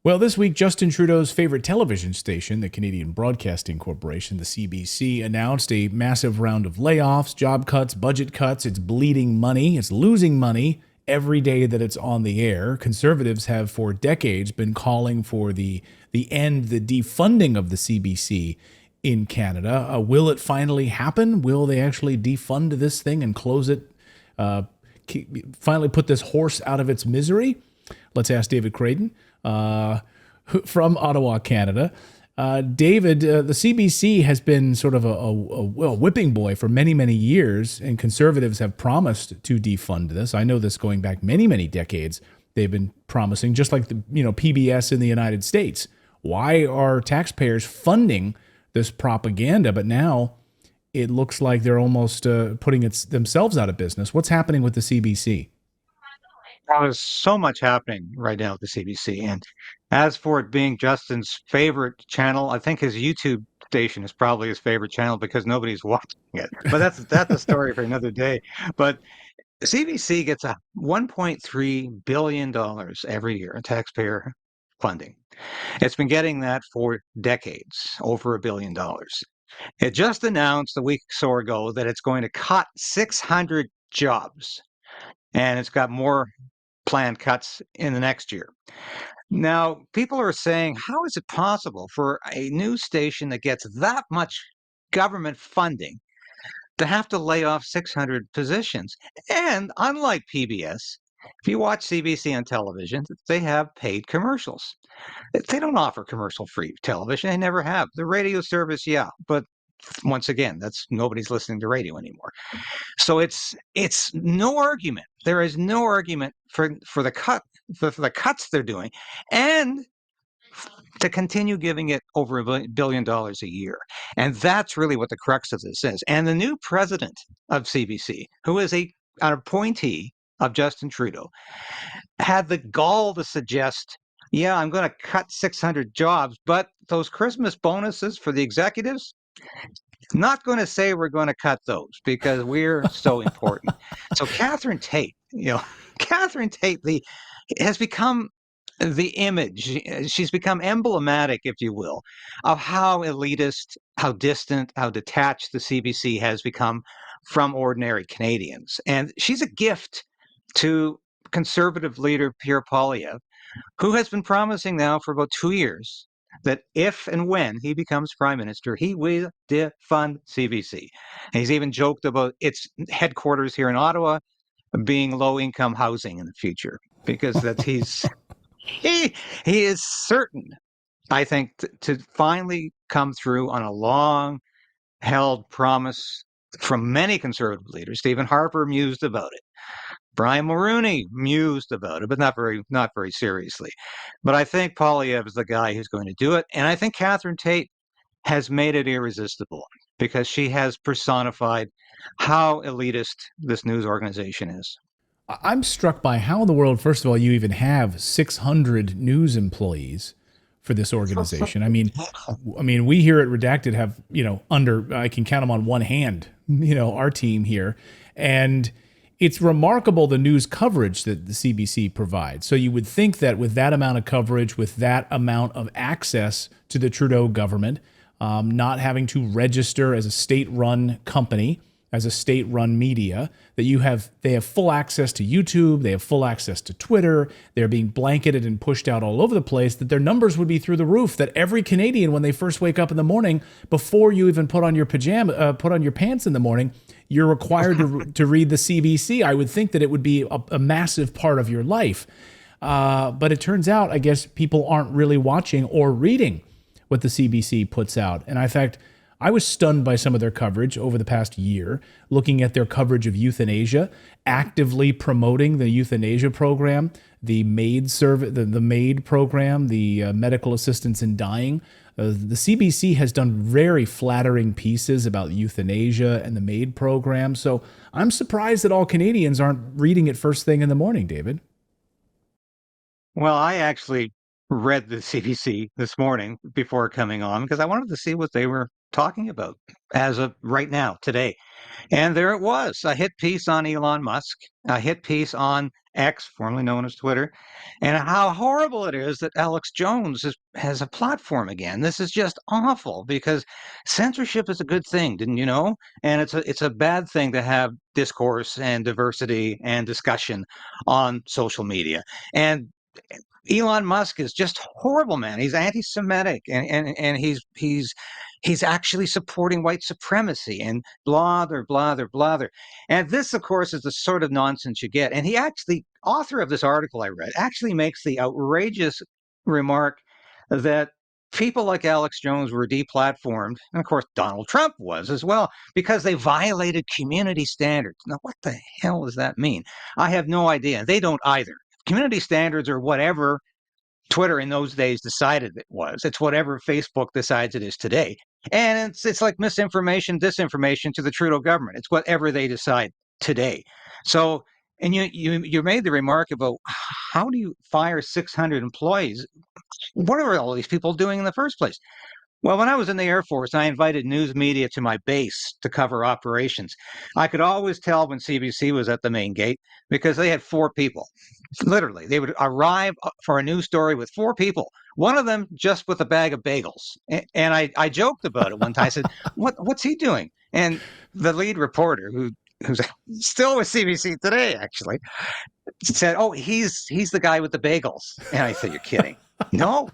Well, this week, Justin Trudeau's favorite television station, the Canadian Broadcasting Corporation, the CBC, announced a massive round of layoffs, job cuts, budget cuts. It's bleeding money. It's losing money every day that it's on the air. Conservatives have for decades been calling for the defunding of the CBC in Canada. Will it finally happen? Will they actually defund this thing and close it? Uh, Finally put this horse out of its misery? Let's ask David Creighton from Ottawa, Canada. David, the CBC has been sort of a whipping boy for many, many years, and Conservatives have promised to defund this. I know this going back many, many decades. They've been promising, just like the PBS in the United States. Why are taxpayers funding this propaganda? But now it looks like they're almost putting themselves out of business. What's happening with the CBC? There's so much happening right now with the CBC. And as for it being Justin's favorite channel, I think his YouTube station is probably his favorite channel because nobody's watching it. But that's a story for another day. But CBC gets a $1.3 billion every year in taxpayer funding. It's been getting that for decades, over $1 billion. It just announced a week or so ago that it's going to cut 600 jobs, and it's got more planned cuts in the next year. Now, people are saying, how is it possible for a news station that gets that much government funding to have to lay off 600 positions? And unlike PBS, if you watch CBC on television, they have paid commercials. They don't offer commercial-free television. They never have. The radio service, yeah, but once again, that's nobody's listening to radio anymore. So it's no argument. There is no argument for the cuts they're doing, and to continue giving it over $1 billion a year. And that's really what the crux of this is. And the new president of CBC, who is an appointee of Justin Trudeau, had the gall to suggest, yeah, I'm going to cut 600 jobs, but those Christmas bonuses for the executives, not going to say we're going to cut those because we're so important. So Catherine Tate, Catherine Tate has become the image. She's become emblematic, if you will, of how elitist, how distant, how detached the CBC has become from ordinary Canadians. And she's a gift to conservative leader Pierre Poilievre, who has been promising now for about 2 years that if and when he becomes prime minister, he will defund CBC. And he's even joked about its headquarters here in Ottawa being low-income housing in the future, because he he is certain, I think, to finally come through on a long-held promise from many conservative leaders. Stephen Harper mused about it. Brian Mulroney mused about it, but not very seriously. But I think Polyev is the guy who's going to do it, and I think Catherine Tate has made it irresistible because she has personified how elitist this news organization is. I'm struck by how in the world, first of all, you even have 600 news employees for this organization. I mean, we here at Redacted have, I can count them on one hand, our team here. And it's remarkable the news coverage that the CBC provides. So you would think that with that amount of coverage, with that amount of access to the Trudeau government, not having to register as a state-run company, as a state-run media, that they have full access to YouTube, they have full access to Twitter, they're being blanketed and pushed out all over the place, that their numbers would be through the roof, that every Canadian, when they first wake up in the morning, before you even put on your pants in the morning, you're required to read the CBC. I would think that it would be a massive part of your life. But it turns out, I guess, people aren't really watching or reading what the CBC puts out. And in fact, I was stunned by some of their coverage over the past year, looking at their coverage of euthanasia, actively promoting the euthanasia program, the MAID program, the medical assistance in dying. The CBC has done very flattering pieces about euthanasia and the MAID program. So I'm surprised that all Canadians aren't reading it first thing in the morning, David. Well, I actually read the CBC this morning before coming on because I wanted to see what they were talking about as of right now, today. And there it was, a hit piece on Elon Musk, a hit piece on X, formerly known as Twitter, and how horrible it is that Alex Jones has a platform again. This is just awful because censorship is a good thing, didn't you know? And it's a bad thing to have discourse and diversity and discussion on social media. And Elon Musk is just horrible, man. He's anti-Semitic, and he's actually supporting white supremacy and blather, blather, blather. And this, of course, is the sort of nonsense you get. And he actually, author of this article I read, actually makes the outrageous remark that people like Alex Jones were deplatformed, and of course Donald Trump was as well, because they violated community standards. Now, what the hell does that mean? I have no idea. They don't either. Community standards are whatever Twitter in those days decided it was. It's whatever Facebook decides it is today. And it's like misinformation, disinformation to the Trudeau government. It's whatever they decide today. So, and you made the remark about how do you fire 600 employees? What are all these people doing in the first place? Well, when I was in the Air Force, I invited news media to my base to cover operations. I could always tell when CBC was at the main gate because they had 4 people. Literally, they would arrive for a news story with 4 people. One of them just with a bag of bagels. And I joked about it one time. I said, "What's he doing?" And the lead reporter, who's still with CBC today, actually, said, "Oh, he's the guy with the bagels." And I said, "You're kidding." No.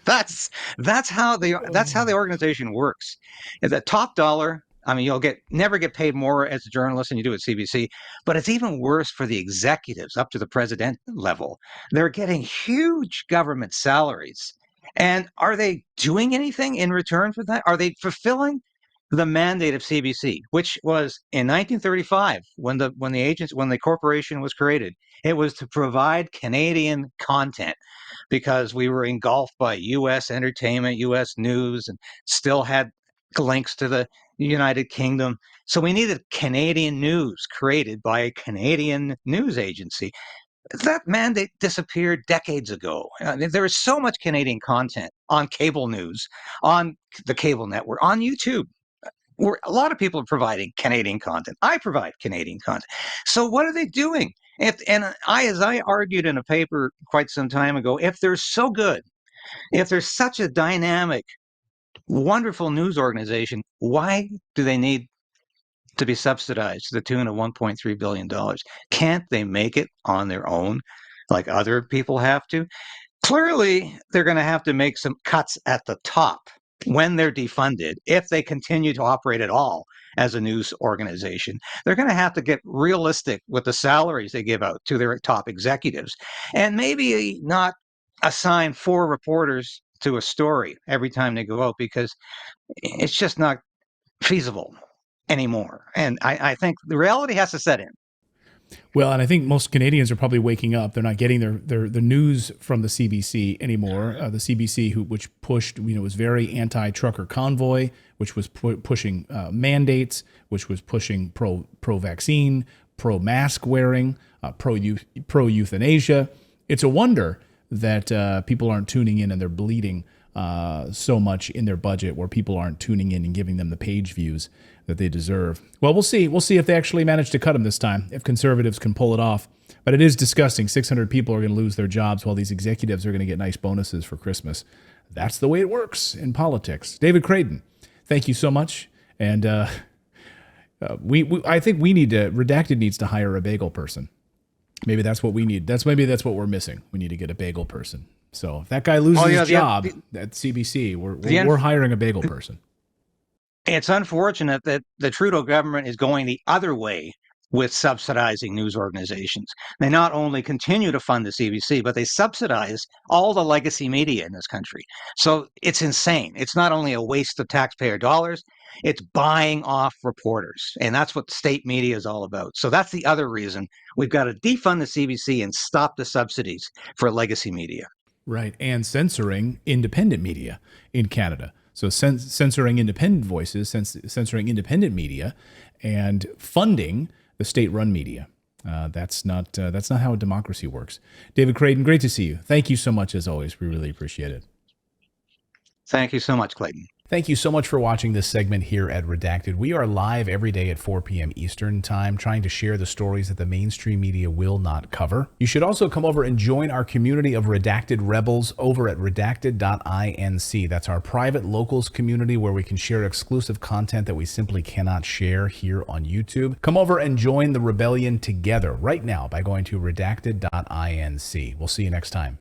That's how the organization works. The top dollar. I mean, you'll never get paid more as a journalist than you do at CBC, but it's even worse for the executives up to the president level. They're getting huge government salaries. And are they doing anything in return for that? Are they fulfilling the mandate of CBC, which was in 1935 when the corporation was created? It was to provide Canadian content because we were engulfed by U.S. entertainment, U.S. news, and still had links to the United Kingdom. So we needed Canadian news created by a Canadian news agency. That mandate disappeared decades ago. There is so much Canadian content on cable news, on the cable network, on YouTube. Where a lot of people are providing Canadian content. I provide Canadian content. So what are they doing? As I argued in a paper quite some time ago, if they're so good, if they're such a dynamic, wonderful news organization, why do they need to be subsidized to the tune of $1.3 billion? Can't they make it on their own like other people have to? Clearly, they're going to have to make some cuts at the top when they're defunded. If they continue to operate at all as a news organization, they're going to have to get realistic with the salaries they give out to their top executives and maybe not assign 4 reporters to a story every time they go out because it's just not feasible anymore. And I think the reality has to set in. Well, and I think most Canadians are probably waking up. They're not getting their news from the CBC anymore. The CBC, which pushed, was very anti-trucker convoy, which was pushing mandates, which was pushing pro-vaccine, pro-mask wearing, pro-euthanasia. It's a wonder that people aren't tuning in and they're bleeding so much in their budget, where people aren't tuning in and giving them the page views that they deserve. Well, we'll see. We'll see if they actually manage to cut them this time, if conservatives can pull it off. But it is disgusting. 600 people are going to lose their jobs while these executives are going to get nice bonuses for Christmas. That's the way it works in politics. David Creighton, thank you so much. And I think Redacted needs to hire a bagel person. Maybe that's what we need. Maybe that's what we're missing. We need to get a bagel person. So if that guy loses his job at CBC, we're hiring a bagel person. It's unfortunate that the Trudeau government is going the other way with subsidizing news organizations. They not only continue to fund the CBC, but they subsidize all the legacy media in this country. So it's insane. It's not only a waste of taxpayer dollars, it's buying off reporters. And that's what state media is all about. So that's the other reason we've got to defund the CBC and stop the subsidies for legacy media. Right. And censoring independent media in Canada. So censoring independent voices, censoring independent media, and funding the state-run media. That's not how a democracy works. David Creighton, great to see you. Thank you so much, as always. We really appreciate it. Thank you so much, Clayton. Thank you so much for watching this segment here at Redacted. We are live every day at 4 p.m. Eastern Time, trying to share the stories that the mainstream media will not cover. You should also come over and join our community of Redacted Rebels over at redacted.inc. That's our private locals community where we can share exclusive content that we simply cannot share here on YouTube. Come over and join the rebellion together right now by going to redacted.inc. We'll see you next time.